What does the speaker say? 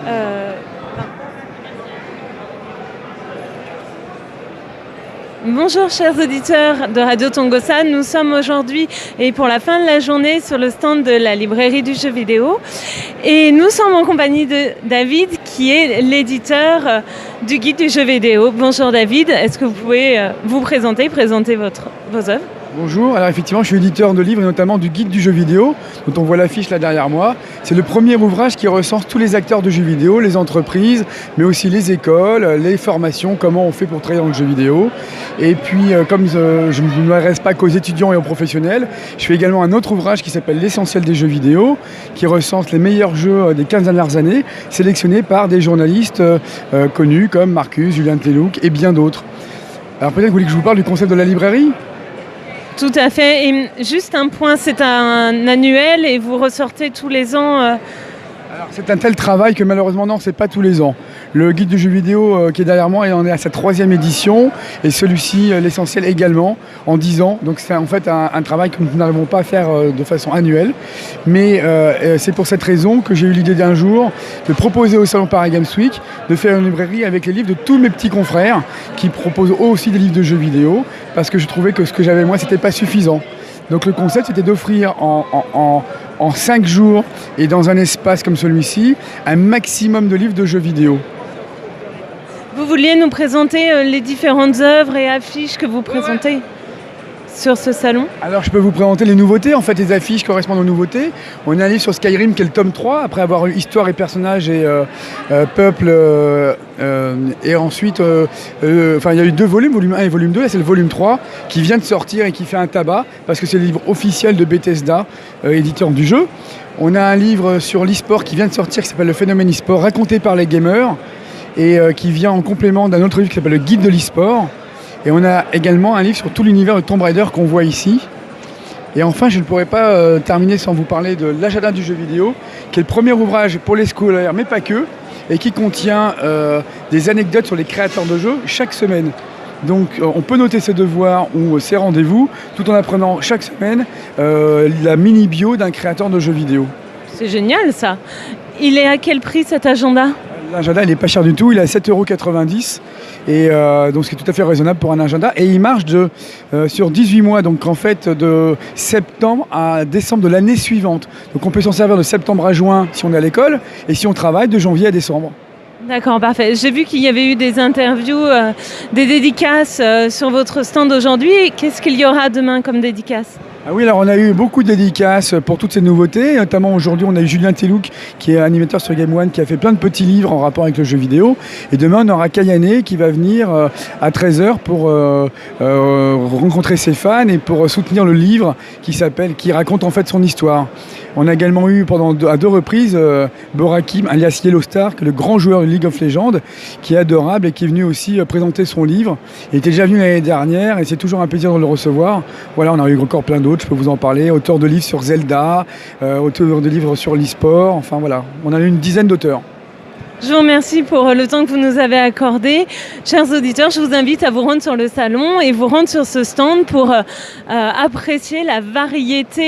Euh, Bonjour chers auditeurs de Radio Tongossa, nous sommes aujourd'hui et pour la fin de la journée sur le stand de la librairie du jeu vidéo et nous sommes en compagnie de David qui est l'éditeur du guide du jeu vidéo. Bonjour David, est-ce que vous pouvez vous présenter vos œuvres? Bonjour, alors effectivement je suis éditeur de livres et notamment du guide du jeu vidéo dont on voit l'affiche là derrière moi. C'est le premier ouvrage qui recense tous les acteurs de jeux vidéo, les entreprises, mais aussi les écoles, les formations, comment on fait pour travailler dans le jeu vidéo. Et puis comme je ne m'adresse pas qu'aux étudiants et aux professionnels, je fais également un autre ouvrage qui s'appelle L'essentiel des jeux vidéo, qui recense les meilleurs jeux des 15 dernières années, sélectionnés par des journalistes connus comme Marcus, Julien Telouk et bien d'autres. Alors peut-être que vous voulez que je vous parle du concept de la librairie ? Tout à fait. Et juste un point, c'est un annuel et vous ressortez tous les ans. Alors c'est un tel travail que malheureusement non, c'est pas tous les ans. Le guide du jeu vidéo qui est derrière moi, il en est à sa 3e édition et celui-ci, l'essentiel également, en 10 ans. Donc c'est en fait un travail que nous n'arrivons pas à faire de façon annuelle. Mais c'est pour cette raison que j'ai eu l'idée d'un jour de proposer au Salon Paris Games Week de faire une librairie avec les livres de tous mes petits confrères qui proposent aussi des livres de jeux vidéo parce que je trouvais que ce que j'avais moi, c'était pas suffisant. Donc le concept, c'était d'offrir en 5 jours et dans un espace comme celui-ci, un maximum de livres de jeux vidéo. Vous vouliez nous présenter les différentes œuvres et affiches que vous présentez sur ce salon? Alors je peux vous présenter les nouveautés, en fait les affiches correspondent aux nouveautés. On a un livre sur Skyrim qui est le tome 3, après avoir eu Histoire et personnages et Peuple, et ensuite, il y a eu 2 volumes, volume 1 et volume 2, là c'est le volume 3 qui vient de sortir et qui fait un tabac, parce que c'est le livre officiel de Bethesda, éditeur du jeu. On a un livre sur l'e-sport qui vient de sortir, qui s'appelle Le phénomène e-sport, raconté par les gamers, et qui vient en complément d'un autre livre qui s'appelle Le guide de l'e-sport. Et on a également un livre sur tout l'univers de Tomb Raider qu'on voit ici. Et enfin, je ne pourrais pas terminer sans vous parler de l'agenda du jeu vidéo, qui est le premier ouvrage pour les scolaires, mais pas que, et qui contient des anecdotes sur les créateurs de jeux chaque semaine. Donc on peut noter ses devoirs ou ses rendez-vous, tout en apprenant chaque semaine la mini-bio d'un créateur de jeux vidéo. C'est génial ça. Il est à quel prix cet agenda ? L'agenda, il n'est pas cher du tout, il est à 7,90 €. Et donc ce qui est tout à fait raisonnable pour un agenda. Et il marche sur 18 mois, donc en fait de septembre à décembre de l'année suivante. Donc on peut s'en servir de septembre à juin si on est à l'école, et si on travaille de janvier à décembre. D'accord, parfait. J'ai vu qu'il y avait eu des interviews, des dédicaces sur votre stand aujourd'hui. Qu'est-ce qu'il y aura demain comme dédicace ? Ah oui, alors on a eu beaucoup de dédicaces pour toutes ces nouveautés, notamment aujourd'hui on a eu Julien Telouk qui est animateur sur Game One qui a fait plein de petits livres en rapport avec le jeu vidéo, et demain on aura Kayane qui va venir à 13h pour rencontrer ses fans et pour soutenir le livre qui raconte en fait son histoire. On a également eu à 2 reprises Borakim alias Yellow Star, qui est le grand joueur de League of Legends, qui est adorable et qui est venu aussi présenter son livre. Il était déjà venu l'année dernière et c'est toujours un plaisir de le recevoir. Voilà, on a eu encore plein d'autres, je peux vous en parler. Auteur de livres sur Zelda, auteur de livres sur l'e-sport, enfin voilà, on a eu une dizaine d'auteurs. Je vous remercie pour le temps que vous nous avez accordé. Chers auditeurs, je vous invite à vous rendre sur le salon et vous rendre sur ce stand pour apprécier la variété